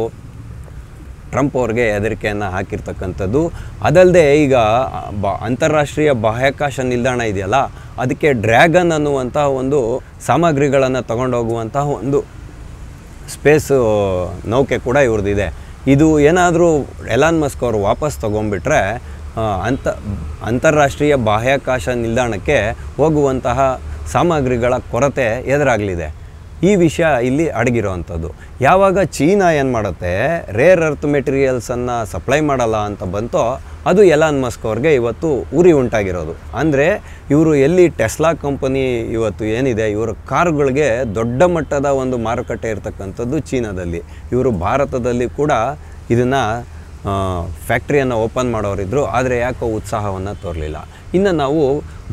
Speaker 1: ಟ್ರಂಪ್ ಅವ್ರಿಗೆ ಹೆದರಿಕೆಯನ್ನು ಹಾಕಿರ್ತಕ್ಕಂಥದ್ದು. ಅದಲ್ಲದೆ ಈಗ ಅಂತಾರಾಷ್ಟ್ರೀಯ ಬಾಹ್ಯಾಕಾಶ ನಿಲ್ದಾಣ ಇದೆಯಲ್ಲ, ಅದಕ್ಕೆ ಡ್ರ್ಯಾಗನ್ ಅನ್ನುವಂಥ ಒಂದು ಸಾಮಗ್ರಿಗಳನ್ನು ತಗೊಂಡೋಗುವಂತಹ ಒಂದು ಸ್ಪೇಸ್ ನೌಕೆ ಕೂಡ ಇವ್ರದ್ದಿದೆ. ಇದು ಏನಾದರೂ ಎಲಾನ್ ಮಸ್ಕ್ ಅವರು ವಾಪಸ್ ತೊಗೊಂಡ್ಬಿಟ್ರೆ ಅಂತಾರಾಷ್ಟ್ರೀಯ ಬಾಹ್ಯಾಕಾಶ ನಿಲ್ದಾಣಕ್ಕೆ ಹೋಗುವಂತಹ ಸಾಮಗ್ರಿಗಳ ಕೊರತೆ ಎದುರಾಗಲಿದೆ. ಈ ವಿಷಯ ಇಲ್ಲಿ ಅಡಗಿರೋವಂಥದ್ದು. ಯಾವಾಗ ಚೀನಾ ಏನು ಮಾಡುತ್ತೆ, ರೇರ್ ಅರ್ತ್ ಮೆಟೀರಿಯಲ್ಸನ್ನು ಸಪ್ಲೈ ಮಾಡಲ್ಲ ಅಂತ ಬಂತೋ, ಅದು ಎಲಾನ್ ಮಸ್ಕ್ ಅವ್ರಿಗೆ ಇವತ್ತು ಉರಿ ಉಂಟಾಗಿರೋದು. ಅಂದರೆ ಇವರು ಎಲ್ಲಿ ಟೆಸ್ಲಾ ಕಂಪನಿ ಇವತ್ತು ಏನಿದೆ, ಇವರ ಕಾರುಗಳಿಗೆ ದೊಡ್ಡ ಮಟ್ಟದ ಒಂದು ಮಾರುಕಟ್ಟೆ ಇರತಕ್ಕಂಥದ್ದು ಚೀನಾದಲ್ಲಿ. ಇವರು ಭಾರತದಲ್ಲಿ ಕೂಡ ಇದನ್ನು ಫ್ಯಾಕ್ಟ್ರಿಯನ್ನು ಓಪನ್ ಮಾಡೋರಿದ್ದರು, ಆದರೆ ಯಾಕೋ ಉತ್ಸಾಹವನ್ನು ತೋರಲಿಲ್ಲ. ಇನ್ನು ನಾವು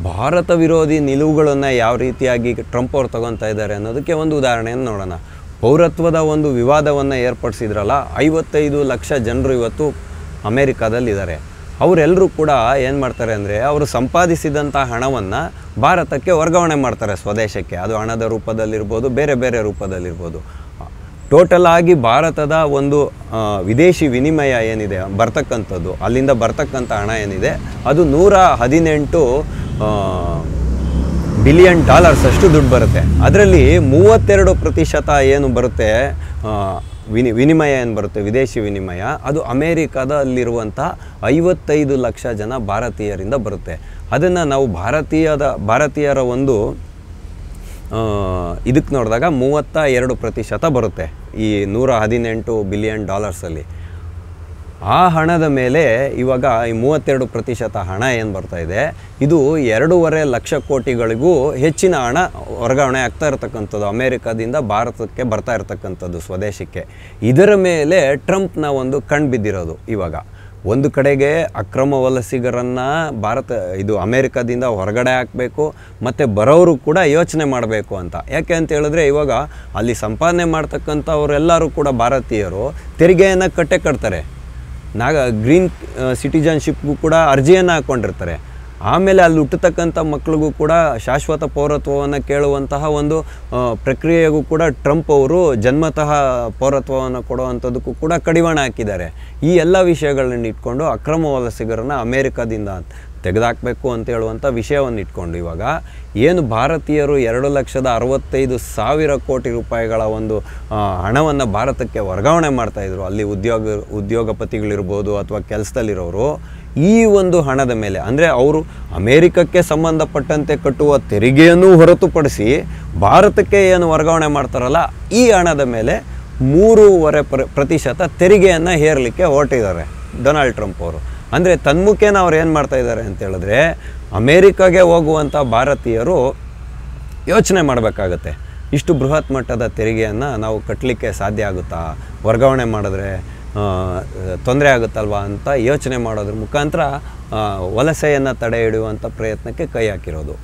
Speaker 1: ಭಾರತ ವಿರೋಧಿ ನಿಲುವುಗಳನ್ನು ಯಾವ ರೀತಿಯಾಗಿ ಟ್ರಂಪ್ ಅವ್ರು ತಗೊತಾ ಇದ್ದಾರೆ ಅನ್ನೋದಕ್ಕೆ ಒಂದು ಉದಾಹರಣೆಯನ್ನು ನೋಡೋಣ. ಪೌರತ್ವದ ಒಂದು ವಿವಾದವನ್ನು ಏರ್ಪಡಿಸಿದ್ರಲ್ಲ, 55 ಲಕ್ಷ ಜನರು ಇವತ್ತು ಅಮೇರಿಕಾದಲ್ಲಿದ್ದಾರೆ. ಅವರೆಲ್ಲರೂ ಕೂಡ ಏನು ಮಾಡ್ತಾರೆ ಅಂದರೆ, ಅವರು ಸಂಪಾದಿಸಿದಂಥ ಹಣವನ್ನು ಭಾರತಕ್ಕೆ ವರ್ಗಾವಣೆ ಮಾಡ್ತಾರೆ, ಸ್ವದೇಶಕ್ಕೆ. ಅದು ಹಣದ ರೂಪದಲ್ಲಿರ್ಬೋದು, ಬೇರೆ ಬೇರೆ ರೂಪದಲ್ಲಿರ್ಬೋದು. ಟೋಟಲ್ ಆಗಿ ಭಾರತದ ಒಂದು ವಿದೇಶಿ ವಿನಿಮಯ ಏನಿದೆ ಬರ್ತಕ್ಕಂಥದ್ದು, ಅಲ್ಲಿಂದ ಬರ್ತಕ್ಕಂಥ ಹಣ ಏನಿದೆ, ಅದು $118 ಬಿಲಿಯನ್ ಅಷ್ಟು ದುಡ್ಡು ಬರುತ್ತೆ. ಅದರಲ್ಲಿ 32% ಏನು ಬರುತ್ತೆ ವಿನಿಮಯ ಏನು ಬರುತ್ತೆ, ವಿದೇಶಿ ವಿನಿಮಯ, ಅದು ಅಮೇರಿಕಾದಲ್ಲಿರುವಂಥ 55 ಲಕ್ಷ ಜನ ಭಾರತೀಯರಿಂದ ಬರುತ್ತೆ. ಅದನ್ನು ನಾವು ಭಾರತೀಯರ ಒಂದು ಇದಕ್ಕೆ ನೋಡಿದಾಗ 32% ಬರುತ್ತೆ ಈ $118 ಬಿಲಿಯನ್ ಅಲ್ಲಿ. ಆ ಹಣದ ಮೇಲೆ ಇವಾಗ ಈ 32% ಹಣ ಏನು ಬರ್ತಾ ಇದೆ, ಇದು 2.5 ಲಕ್ಷ ಕೋಟಿಗಳಿಗೂ ಹೆಚ್ಚಿನ ಹಣ ವರ್ಗಾವಣೆ ಆಗ್ತಾ ಇರತಕ್ಕಂಥದ್ದು ಅಮೇರಿಕಾದಿಂದ ಭಾರತಕ್ಕೆ ಬರ್ತಾ ಇರತಕ್ಕಂಥದ್ದು ಸ್ವದೇಶಕ್ಕೆ. ಇದರ ಮೇಲೆ ಟ್ರಂಪ್ನ ಒಂದು ಕಣ್ಣು ಬಿದ್ದಿರೋದು. ಇವಾಗ ಒಂದು ಕಡೆಗೆ ಅಕ್ರಮ ವಲಸಿಗರನ್ನು ಇದು ಅಮೇರಿಕಾದಿಂದ ಹೊರಗಡೆ ಹಾಕಬೇಕು, ಮತ್ತು ಬರೋರು ಕೂಡ ಯೋಚನೆ ಮಾಡಬೇಕು ಅಂತ. ಯಾಕೆ ಅಂತ ಹೇಳಿದ್ರೆ, ಇವಾಗ ಅಲ್ಲಿ ಸಂಪಾದನೆ ಮಾಡ್ತಕ್ಕಂಥವರೆಲ್ಲರೂ ಕೂಡ ಭಾರತೀಯರು ತೆರಿಗೆಯನ್ನು ಕಟ್ತಾರೆ. ಗ್ರೀನ್ ಸಿಟಿಜನ್ಶಿಪ್ಗೂ ಕೂಡ ಅರ್ಜಿಯನ್ನು ಹಾಕ್ಕೊಂಡಿರ್ತಾರೆ. ಆಮೇಲೆ ಅಲ್ಲಿ ಹುಟ್ಟತಕ್ಕಂಥ ಮಕ್ಕಳಿಗೂ ಕೂಡ ಶಾಶ್ವತ ಪೌರತ್ವವನ್ನು ಕೇಳುವಂತಹ ಒಂದು ಪ್ರಕ್ರಿಯೆಗೂ ಕೂಡ ಟ್ರಂಪ್ ಅವರು ಜನ್ಮತಃ ಪೌರತ್ವವನ್ನು ಕೊಡುವಂಥದ್ದಕ್ಕೂ ಕೂಡ ಕಡಿವಾಣ ಹಾಕಿದ್ದಾರೆ. ಈ ಎಲ್ಲ ವಿಷಯಗಳನ್ನ ಇಟ್ಕೊಂಡು ಅಕ್ರಮ ವಲಸಿಗರನ್ನು ಅಮೇರಿಕಾದಿಂದ ತೆಗೆದುಹಾಕಬೇಕು ಅಂತ ಹೇಳುವಂಥ ವಿಷಯವನ್ನು ಇಟ್ಕೊಂಡು ಇವಾಗ ಏನು ಭಾರತೀಯರು 2,65,000 ಕೋಟಿ ರೂಪಾಯಿಗಳ ಒಂದು ಹಣವನ್ನು ಭಾರತಕ್ಕೆ ವರ್ಗಾವಣೆ ಮಾಡ್ತಾಯಿದ್ರು, ಅಲ್ಲಿ ಉದ್ಯೋಗಪತಿಗಳಿರ್ಬೋದು ಅಥವಾ ಕೆಲಸದಲ್ಲಿರೋರು, ಈ ಒಂದು ಹಣದ ಮೇಲೆ ಅಂದರೆ ಅವರು ಅಮೇರಿಕಕ್ಕೆ ಸಂಬಂಧಪಟ್ಟಂತೆ ಕಟ್ಟುವ ತೆರಿಗೆಯನ್ನು ಹೊರತುಪಡಿಸಿ ಭಾರತಕ್ಕೆ ಏನು ವರ್ಗಾವಣೆ ಮಾಡ್ತಾರಲ್ಲ, ಈ ಹಣದ ಮೇಲೆ 3.5% ತೆರಿಗೆಯನ್ನು ಹೇರಲಿಕ್ಕೆ ಹೊರಟಿದ್ದಾರೆ ಡೊನಾಲ್ಡ್ ಟ್ರಂಪ್ ಅವರು. ಅಂದರೆ ತನ್ಮುಖೇನ ಅವ್ರು ಏನು ಮಾಡ್ತಾಯಿದ್ದಾರೆ ಅಂತ ಹೇಳಿದ್ರೆ, ಅಮೇರಿಕಾಗೆ ಹೋಗುವಂಥ ಭಾರತೀಯರು ಯೋಚನೆ ಮಾಡಬೇಕಾಗತ್ತೆ, ಇಷ್ಟು ಬೃಹತ್ ಮಟ್ಟದ ತೆರಿಗೆಯನ್ನು ನಾವು ಕಟ್ಟಲಿಕ್ಕೆ ಸಾಧ್ಯ ಆಗುತ್ತಾ, ವರ್ಗಾವಣೆ ಮಾಡಿದ್ರೆ ತೊಂದರೆ ಆಗುತ್ತಲ್ವಾ ಅಂತ ಯೋಚನೆ ಮಾಡೋದ್ರ ಮುಖಾಂತರ ವಲಸೆಯನ್ನು ತಡೆ ಹಿಡಿಯುವಂಥ ಪ್ರಯತ್ನಕ್ಕೆ ಕೈ ಹಾಕಿರೋದು.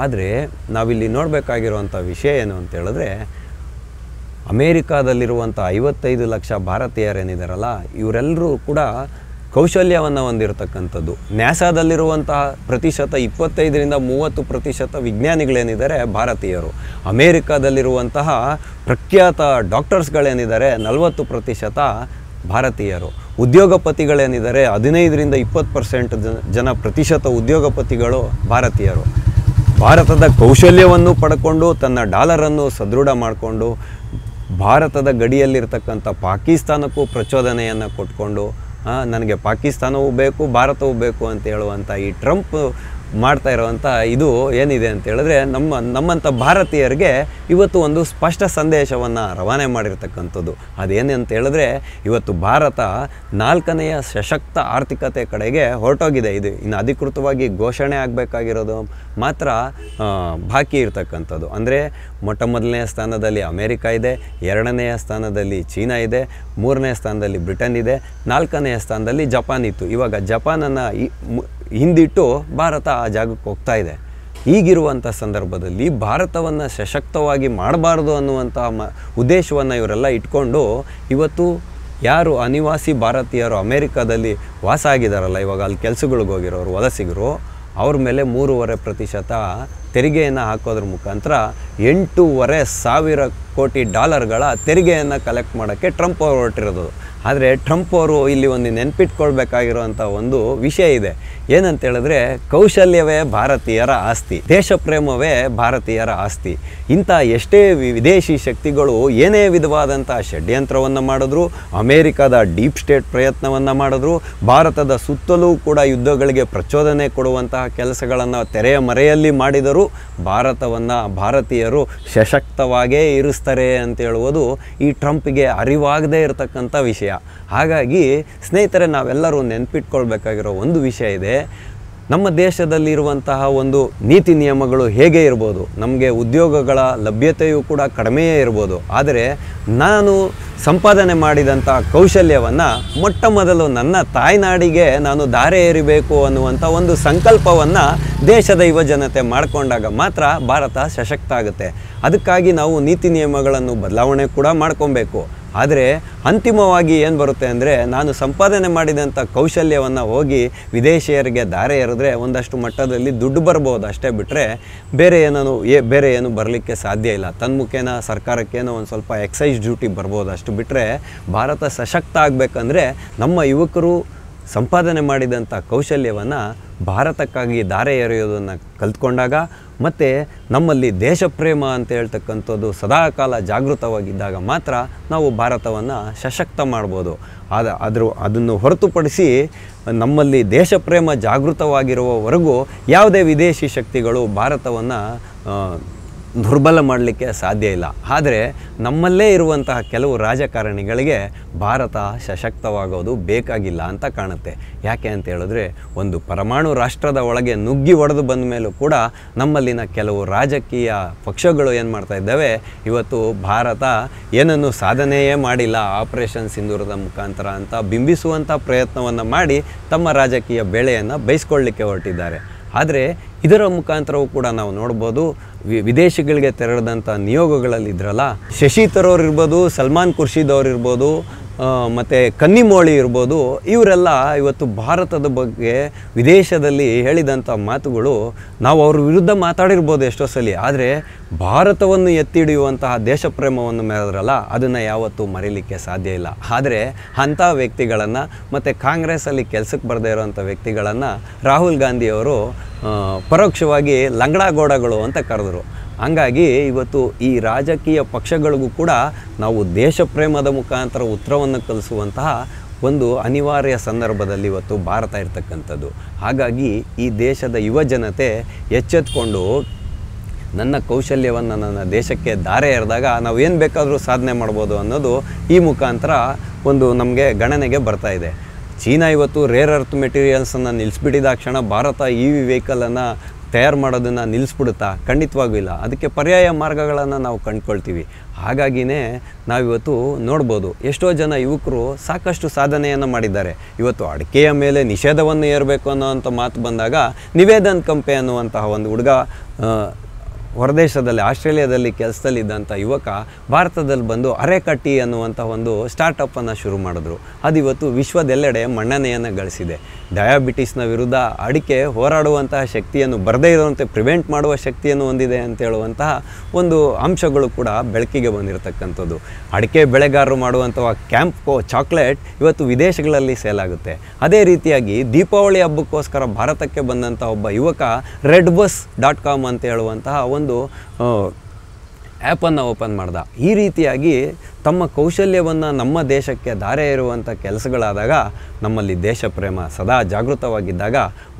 Speaker 1: ಆದರೆ ನಾವಿಲ್ಲಿ ನೋಡಬೇಕಾಗಿರುವಂಥ ವಿಷಯ ಏನು ಅಂತ ಹೇಳಿದ್ರೆ, ಅಮೇರಿಕಾದಲ್ಲಿರುವಂಥ 55 ಲಕ್ಷ ಭಾರತೀಯರೇನಿದ್ದಾರಲ್ಲ, ಇವರೆಲ್ಲರೂ ಕೂಡ ಕೌಶಲ್ಯವನ್ನು ಹೊಂದಿರತಕ್ಕಂಥದ್ದು. ನ್ಯಾಸಾದಲ್ಲಿರುವಂತಹ 25-30% ವಿಜ್ಞಾನಿಗಳೇನಿದ್ದಾರೆ ಭಾರತೀಯರು. ಅಮೇರಿಕಾದಲ್ಲಿರುವಂತಹ ಪ್ರಖ್ಯಾತ ಡಾಕ್ಟರ್ಸ್ಗಳೇನಿದ್ದಾರೆ 40% ಭಾರತೀಯರು. ಉದ್ಯೋಗಪತಿಗಳೇನಿದ್ದಾರೆ 15-20% ಪ್ರತಿಶತ ಉದ್ಯೋಗಪತಿಗಳು ಭಾರತೀಯರು. ಭಾರತದ ಕೌಶಲ್ಯವನ್ನು ಪಡ್ಕೊಂಡು ತನ್ನ ಡಾಲರನ್ನು ಸದೃಢ ಮಾಡಿಕೊಂಡು ಭಾರತದ ಗಡಿಯಲ್ಲಿರ್ತಕ್ಕಂಥ ಪಾಕಿಸ್ತಾನಕ್ಕೂ ಪ್ರಚೋದನೆಯನ್ನು ಕೊಟ್ಕೊಂಡು ನನಗೆ ಪಾಕಿಸ್ತಾನವೂ ಬೇಕು ಭಾರತವೂ ಬೇಕು ಅಂತ ಹೇಳುವಂಥ ಈ ಟ್ರಂಪ್ ಮಾಡ್ತಾ ಇರೋವಂಥ ಇದು ಏನಿದೆ ಅಂತ ಹೇಳಿದ್ರೆ ನಮ್ಮಂಥ ಭಾರತೀಯರಿಗೆ ಇವತ್ತು ಒಂದು ಸ್ಪಷ್ಟ ಸಂದೇಶವನ್ನು ರವಾನೆ ಮಾಡಿರ್ತಕ್ಕಂಥದ್ದು. ಅದೇನು ಅಂತ ಹೇಳಿದ್ರೆ ಇವತ್ತು ಭಾರತ 4ನೆಯ ಸಶಕ್ತ ಆರ್ಥಿಕತೆ ಕಡೆಗೆ ಹೊರಟೋಗಿದೆ. ಇದು ಇನ್ನು ಅಧಿಕೃತವಾಗಿ ಘೋಷಣೆ ಆಗಬೇಕಾಗಿರೋದು ಮಾತ್ರ ಬಾಕಿ ಇರ್ತಕ್ಕಂಥದ್ದು. ಅಂದರೆ ಮೊದಲನೆಯ ಸ್ಥಾನದಲ್ಲಿ ಅಮೇರಿಕ ಇದೆ, 2ನೆಯ ಸ್ಥಾನದಲ್ಲಿ ಚೀನಾ ಇದೆ, 3ನೇ ಸ್ಥಾನದಲ್ಲಿ ಬ್ರಿಟನ್ ಇದೆ, 4ನೆಯ ಸ್ಥಾನದಲ್ಲಿ ಜಪಾನ್ ಇತ್ತು. ಇವಾಗ ಜಪಾನನ್ನು ಹಿಂದಿಟ್ಟು ಭಾರತ ಆ ಜಾಗಕ್ಕೆ ಹೋಗ್ತಾ ಇದೆ. ಈಗಿರುವಂಥ ಸಂದರ್ಭದಲ್ಲಿ ಭಾರತವನ್ನು ಸಶಕ್ತವಾಗಿ ಮಾಡಬಾರ್ದು ಅನ್ನುವಂಥ ಉದ್ದೇಶವನ್ನು ಇವರೆಲ್ಲ ಇಟ್ಕೊಂಡು ಇವತ್ತು ಯಾರು ಅನಿವಾಸಿ ಭಾರತೀಯರು ಅಮೇರಿಕಾದಲ್ಲಿ ವಾಸ ಆಗಿದ್ದಾರಲ್ಲ, ಇವಾಗ ಅಲ್ಲಿ ಕೆಲಸಗಳಿಗೆ ಹೋಗಿರೋರು ವಲಸಿಗರು, ಅವ್ರ ಮೇಲೆ 3.5% ತೆರಿಗೆಯನ್ನು ಹಾಕೋದ್ರ ಮುಖಾಂತರ $8,500 ಕೋಟಿ ತೆರಿಗೆಯನ್ನು ಕಲೆಕ್ಟ್ ಮಾಡೋಕ್ಕೆ ಟ್ರಂಪ್ ಅವರು ಹೊರಟಿರೋದು. ಆದರೆ ಟ್ರಂಪ್ ಅವರು ಇಲ್ಲಿ ಒಂದು ನೆನ್ಪಿಟ್ಕೊಳ್ಬೇಕಾಗಿರುವಂಥ ಒಂದು ವಿಷಯ ಇದೆ. ಏನಂತ ಹೇಳಿದ್ರೆ ಕೌಶಲ್ಯವೇ ಭಾರತೀಯರ ಆಸ್ತಿ, ದೇಶ ಪ್ರೇಮವೇ ಭಾರತೀಯರ ಆಸ್ತಿ. ಇಂಥ ಎಷ್ಟೇ ವಿದೇಶಿ ಶಕ್ತಿಗಳು ಏನೇ ವಿಧವಾದಂಥ ಷಡ್ಯಂತ್ರವನ್ನು ಮಾಡಿದ್ರು, ಅಮೇರಿಕಾದ ಡೀಪ್ ಸ್ಟೇಟ್ ಪ್ರಯತ್ನವನ್ನು ಮಾಡಿದ್ರು, ಭಾರತದ ಸುತ್ತಲೂ ಕೂಡ ಯುದ್ಧಗಳಿಗೆ ಪ್ರಚೋದನೆ ಕೊಡುವಂತಹ ಕೆಲಸಗಳನ್ನು ತೆರೆಯ ಮರೆಯಲ್ಲಿ ಮಾಡಿದರೂ ಭಾರತವನ್ನು ಭಾರತೀಯರು ಸಶಕ್ತವಾಗೇ ಇರಿಸ್ತಾರೆ ಅಂತ ಹೇಳುವುದು ಈ ಟ್ರಂಪ್ಗೆ ಅರಿವಾಗದೇ ಇರತಕ್ಕಂಥ ವಿಷಯ. ಹಾಗಾಗಿ ಸ್ನೇಹಿತರೆ, ನಾವೆಲ್ಲರೂ ನೆನಪಿಟ್ಕೊಳ್ಬೇಕಾಗಿರೋ ಒಂದು ವಿಷಯ ಇದೆ. ನಮ್ಮ ದೇಶದಲ್ಲಿರುವಂತಹ ಒಂದು ನೀತಿ ನಿಯಮಗಳು ಹೇಗೆ ಇರ್ಬೋದು, ನಮಗೆ ಉದ್ಯೋಗಗಳ ಲಭ್ಯತೆಯೂ ಕೂಡ ಕಡಿಮೆಯೇ ಇರ್ಬೋದು, ಆದರೆ ನಾನು ಸಂಪಾದನೆ ಮಾಡಿದಂಥ ಕೌಶಲ್ಯವನ್ನು ಮೊಟ್ಟಮೊದಲು ನನ್ನ ತಾಯ್ನಾಡಿಗೆ ನಾನು ದಾರೆ ಏರಿಬೇಕು ಅನ್ನುವಂಥ ಒಂದು ಸಂಕಲ್ಪವನ್ನು ದೇಶದ ಯುವಜನತೆ ಮಾಡಿಕೊಂಡಾಗ ಮಾತ್ರ ಭಾರತ ಸಶಕ್ತ ಆಗುತ್ತೆ. ಅದಕ್ಕಾಗಿ ನಾವು ನೀತಿ ನಿಯಮಗಳನ್ನು ಬದಲಾವಣೆ ಕೂಡ ಮಾಡ್ಕೊಬೇಕು. ಆದರೆ ಅಂತಿಮವಾಗಿ ಏನು ಬರುತ್ತೆ ಅಂದರೆ, ನಾನು ಸಂಪಾದನೆ ಮಾಡಿದಂಥ ಕೌಶಲ್ಯವನ್ನು ಹೋಗಿ ವಿದೇಶಿಯರಿಗೆ ದಾರೆ ಎರೆದ್ರೆ ಒಂದಷ್ಟು ಮಟ್ಟದಲ್ಲಿ ದುಡ್ಡು ಬರ್ಬೋದು, ಅಷ್ಟೇ ಬಿಟ್ಟರೆ ಬೇರೆ ಏನು ಬರಲಿಕ್ಕೆ ಸಾಧ್ಯ ಇಲ್ಲ. ತನ್ಮುಖೇನ ಸರ್ಕಾರಕ್ಕೇನೋ ಒಂದು ಸ್ವಲ್ಪ ಎಕ್ಸೈಸ್ ಡ್ಯೂಟಿ ಬರ್ಬೋದು, ಅಷ್ಟು ಬಿಟ್ಟರೆ ಭಾರತ ಸಶಕ್ತ ಆಗಬೇಕಂದ್ರೆ ನಮ್ಮ ಯುವಕರು ಸಂಪಾದನೆ ಮಾಡಿದಂಥ ಕೌಶಲ್ಯವನ್ನು ಭಾರತಕ್ಕಾಗಿ ದಾರೆ ಎರೆಯೋದನ್ನು ಕಲ್ತ್ಕೊಂಡಾಗ, ಮತ್ತು ನಮ್ಮಲ್ಲಿ ದೇಶ ಪ್ರೇಮ ಅಂತ ಹೇಳ್ತಕ್ಕಂಥದ್ದು ಸದಾಕಾಲ ಜಾಗೃತವಾಗಿದ್ದಾಗ ಮಾತ್ರ ನಾವು ಭಾರತವನ್ನು ಸಶಕ್ತ ಮಾಡ್ಬೋದು. ಅದನ್ನು ಹೊರತುಪಡಿಸಿ ನಮ್ಮಲ್ಲಿ ದೇಶ ಪ್ರೇಮ ಜಾಗೃತವಾಗಿರುವವರೆಗೂ ಯಾವುದೇ ವಿದೇಶಿ ಶಕ್ತಿಗಳು ಭಾರತವನ್ನು ದುರ್ಬಲ ಮಾಡಲಿಕ್ಕೆ ಸಾಧ್ಯ ಇಲ್ಲ. ಆದರೆ ನಮ್ಮಲ್ಲೇ ಇರುವಂತಹ ಕೆಲವು ರಾಜಕಾರಣಿಗಳಿಗೆ ಭಾರತ ಸಶಕ್ತವಾಗೋದು ಬೇಕಾಗಿಲ್ಲ ಅಂತ ಕಾಣುತ್ತೆ. ಯಾಕೆ ಅಂತ ಹೇಳಿದ್ರೆ, ಒಂದು ಪರಮಾಣು ರಾಷ್ಟ್ರದ ಒಳಗೆ ನುಗ್ಗಿ ಒಡೆದು ಬಂದ ಮೇಲೂ ಕೂಡ ನಮ್ಮಲ್ಲಿನ ಕೆಲವು ರಾಜಕೀಯ ಪಕ್ಷಗಳು ಏನು ಮಾಡ್ತಾ ಇದ್ದಾವೆ, ಇವತ್ತು ಭಾರತ ಏನನ್ನು ಸಾಧನೆಯೇ ಮಾಡಿಲ್ಲ ಆಪರೇಷನ್ ಸಿಂಧೂರದ ಮುಖಾಂತರ ಅಂತ ಬಿಂಬಿಸುವಂಥ ಪ್ರಯತ್ನವನ್ನು ಮಾಡಿ ತಮ್ಮ ರಾಜಕೀಯ ಬೆಳೆಯನ್ನು ಬಯಸ್ಕೊಳ್ಳಿಕ್ಕೆ ಹೊರಟಿದ್ದಾರೆ. ಆದರೆ ಇದರ ಮುಖಾಂತರವೂ ಕೂಡ ನಾವು ನೋಡ್ಬೋದು, ವಿದೇಶಗಳಿಗೆ ತೆರಳಿದಂಥ ನಿಯೋಗಗಳಲ್ಲಿ ಇದ್ರಲ್ಲ, ಶಶಿ ತರೂರ್ ಇರ್ಬೋದು, ಸಲ್ಮಾನ್ ಖುರ್ಷಿದ್ ಅವ್ರು ಇರ್ಬೋದು, ಮತ್ತು ಕನ್ನಿಮೋಳಿ ಇರ್ಬೋದು, ಇವರೆಲ್ಲ ಇವತ್ತು ಭಾರತದ ಬಗ್ಗೆ ವಿದೇಶದಲ್ಲಿ ಹೇಳಿದಂಥ ಮಾತುಗಳು ನಾವು ಅವ್ರ ವಿರುದ್ಧ ಮಾತಾಡಿರ್ಬೋದು ಎಷ್ಟೋ ಸಲ, ಆದರೆ ಭಾರತವನ್ನು ಎತ್ತಿ ಹಿಡಿಯುವಂತಹ ದೇಶ ಪ್ರೇಮವನ್ನು ಮೆರೆದ್ರಲ್ಲ, ಅದನ್ನು ಯಾವತ್ತೂ ಮರೀಲಿಕ್ಕೆ ಸಾಧ್ಯ ಇಲ್ಲ. ಆದರೆ ಅಂಥ ವ್ಯಕ್ತಿಗಳನ್ನು ಮತ್ತು ಕಾಂಗ್ರೆಸ್ಸಲ್ಲಿ ಕೆಲಸಕ್ಕೆ ಬರದೇ ಇರೋವಂಥ ವ್ಯಕ್ತಿಗಳನ್ನು ರಾಹುಲ್ ಗಾಂಧಿಯವರು ಪರೋಕ್ಷವಾಗಿ ಲಂಗಡಾಗೋಡಗಳು ಅಂತ ಕರೆದರು. ಹಂಗಾಗಿ ಇವತ್ತು ಈ ರಾಜಕೀಯ ಪಕ್ಷಗಳಿಗೂ ಕೂಡ ನಾವು ದೇಶ ಪ್ರೇಮದ ಮುಖಾಂತರ ಉತ್ತರವನ್ನು ಕಲಿಸುವಂತಹ ಒಂದು ಅನಿವಾರ್ಯ ಸಂದರ್ಭದಲ್ಲಿ ಇವತ್ತು ಭಾರತ ಇರ್ತಕ್ಕಂಥದ್ದು. ಹಾಗಾಗಿ ಈ ದೇಶದ ಯುವ ಜನತೆ ಎಚ್ಚೆತ್ಕೊಂಡು ನನ್ನ ಕೌಶಲ್ಯವನ್ನು ನನ್ನ ದೇಶಕ್ಕೆ ದಾರೆ ಎರೆದಾಗ ನಾವು ಏನು ಬೇಕಾದರೂ ಸಾಧನೆ ಮಾಡ್ಬೋದು ಅನ್ನೋದು ಈ ಮುಖಾಂತರ ಒಂದು ನಮಗೆ ಗಣನೆಗೆ ಬರ್ತಾ ಇದೆ. ಚೀನಾ ಇವತ್ತು ರೇರ್ ಅರ್ತ್ ಮೆಟೀರಿಯಲ್ಸನ್ನು ನಿಲ್ಲಿಸ್ಬಿಟ್ಟಿದ ಕ್ಷಣ ಭಾರತ EV ವೆಹಿಕಲನ್ನು ತಯಾರು ಮಾಡೋದನ್ನು ನಿಲ್ಲಿಸ್ಬಿಡುತ್ತಾ? ಖಂಡಿತವಾಗೂ ಇಲ್ಲ. ಅದಕ್ಕೆ ಪರ್ಯಾಯ ಮಾರ್ಗಗಳನ್ನು ನಾವು ಕಂಡುಕೊಳ್ತೀವಿ. ಹಾಗಾಗಿಯೇ ನಾವಿವತ್ತು ನೋಡ್ಬೋದು, ಎಷ್ಟೋ ಜನ ಯುವಕರು ಸಾಕಷ್ಟು ಸಾಧನೆಯನ್ನು ಮಾಡಿದ್ದಾರೆ. ಇವತ್ತು ಅಡಿಕೆಯ ಮೇಲೆ ನಿಷೇಧವನ್ನು ಏರಬೇಕು ಅನ್ನೋವಂಥ ಮಾತು ಬಂದಾಗ ನಿವೇದನ್ ಕಂಪೆ ಅನ್ನುವಂತಹ ಒಂದು ಹುಡುಗ ಹೊರದೇಶದಲ್ಲಿ ಆಸ್ಟ್ರೇಲಿಯಾದಲ್ಲಿ ಕೆಲಸದಲ್ಲಿದ್ದಂಥ ಯುವಕ ಭಾರತದಲ್ಲಿ ಬಂದು ಅರೆಕಟ್ಟಿ ಅನ್ನುವಂಥ ಒಂದು ಸ್ಟಾರ್ಟಪ್ಪನ್ನು ಶುರು ಮಾಡಿದ್ರು. ಅದು ಇವತ್ತು ವಿಶ್ವದೆಲ್ಲೆಡೆ ಮನ್ನಣೆಯನ್ನು ಗಳಿಸಿದೆ. ಡಯಾಬಿಟಿಸ್ನ ವಿರುದ್ಧ ಅಡಿಕೆ ಹೋರಾಡುವಂತಹ ಶಕ್ತಿಯನ್ನು, ಬರದೇ ಇರುವಂತೆ ಪ್ರಿವೆಂಟ್ ಮಾಡುವ ಶಕ್ತಿಯನ್ನು ಹೊಂದಿದೆ ಅಂತ ಹೇಳುವಂತಹ ಒಂದು ಅಂಶಗಳು ಕೂಡ ಬೆಳಕಿಗೆ ಬಂದಿರತಕ್ಕಂಥದ್ದು. ಅಡಿಕೆ ಬೆಳೆಗಾರರು ಮಾಡುವಂತಹ ಕ್ಯಾಂಪ್ಕೋ ಚಾಕ್ಲೇಟ್ ಇವತ್ತು ವಿದೇಶಗಳಲ್ಲಿ ಸೇಲ್ ಆಗುತ್ತೆ. ಅದೇ ರೀತಿಯಾಗಿ ದೀಪಾವಳಿ ಹಬ್ಬಕ್ಕೋಸ್ಕರ ಭಾರತಕ್ಕೆ ಬಂದಂಥ ಒಬ್ಬ ಯುವಕ redbus.com ಅಂತ ಹೇಳುವಂತಹ ಒಂದು ಆ್ಯಪನ್ನು ಓಪನ್ ಮಾಡ್ದ. ಈ ರೀತಿಯಾಗಿ ತಮ್ಮ ಕೌಶಲ್ಯವನ್ನು ನಮ್ಮ ದೇಶಕ್ಕೆ ಧಾರೆ ಇರುವಂಥ ಕೆಲಸಗಳಾದಾಗ ನಮ್ಮಲ್ಲಿ ದೇಶ ಪ್ರೇಮ ಸದಾ ಜಾಗೃತವಾಗಿದ್ದಾಗ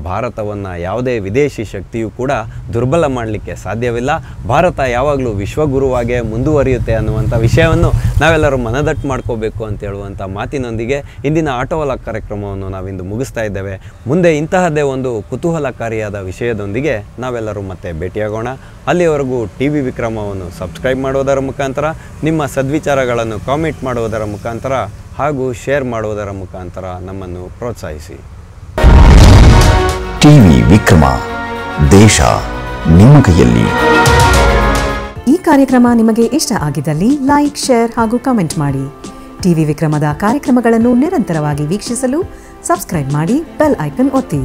Speaker 1: ಭಾರತವನ್ನು ಯಾವುದೇ ವಿದೇಶಿ ಶಕ್ತಿಯೂ ಕೂಡ ದುರ್ಬಲ ಮಾಡಲಿಕ್ಕೆ ಸಾಧ್ಯವಿಲ್ಲ. ಭಾರತ ಯಾವಾಗಲೂ ವಿಶ್ವಗುರುವಾಗೇ ಮುಂದುವರಿಯುತ್ತೆ ಅನ್ನುವಂಥ ವಿಷಯವನ್ನು ನಾವೆಲ್ಲರೂ ಮನದಟ್ಟು ಮಾಡ್ಕೋಬೇಕು ಅಂತ ಹೇಳುವಂಥ ಮಾತಿನೊಂದಿಗೆ ಇಂದಿನ ಆಟೋವಾಲ ಕಾರ್ಯಕ್ರಮವನ್ನು ನಾವಿಂದು ಮುಗಿಸ್ತಾ ಇದ್ದೇವೆ. ಮುಂದೆ ಇಂತಹದ್ದೇ ಒಂದು ಕುತೂಹಲಕಾರಿಯಾದ ವಿಷಯದೊಂದಿಗೆ ನಾವೆಲ್ಲರೂ ಮತ್ತೆ ಭೇಟಿಯಾಗೋಣ. ಅಲ್ಲಿಯವರೆಗೂ TV ವಿಕ್ರಮವನ್ನು ಸಬ್ಸ್ಕ್ರೈಬ್ ಮಾಡೋದರ ಮುಖಾಂತರ, ನಿಮ್ಮ ಸದ್ವಿಚಾರಗಳನ್ನು ಕಾಮೆಂಟ್ ಮಾಡುವುದರ ಮುಖಾಂತರ ಹಾಗೂ ಶೇರ್ ಮಾಡುವುದರ ಮುಖಾಂತರ ನಮ್ಮನ್ನು ಪ್ರೋತ್ಸಾಹಿಸಿ.
Speaker 2: TV ವಿಕ್ರಮ, ದೇಶ ನಿಮ್ಮ ಕೈಯಲ್ಲಿ.
Speaker 3: ಈ ಕಾರ್ಯಕ್ರಮ ನಿಮಗೆ ಇಷ್ಟ ಆಗಿದ್ದಲ್ಲಿ ಲೈಕ್, ಶೇರ್ ಹಾಗೂ ಕಮೆಂಟ್ ಮಾಡಿ. TV ವಿಕ್ರಮದ ಕಾರ್ಯಕ್ರಮಗಳನ್ನು ನಿರಂತರವಾಗಿ ವೀಕ್ಷಿಸಲು ಸಬ್ಸ್ಕ್ರೈಬ್ ಮಾಡಿ, ಬೆಲ್ ಐಕನ್ ಒತ್ತಿ.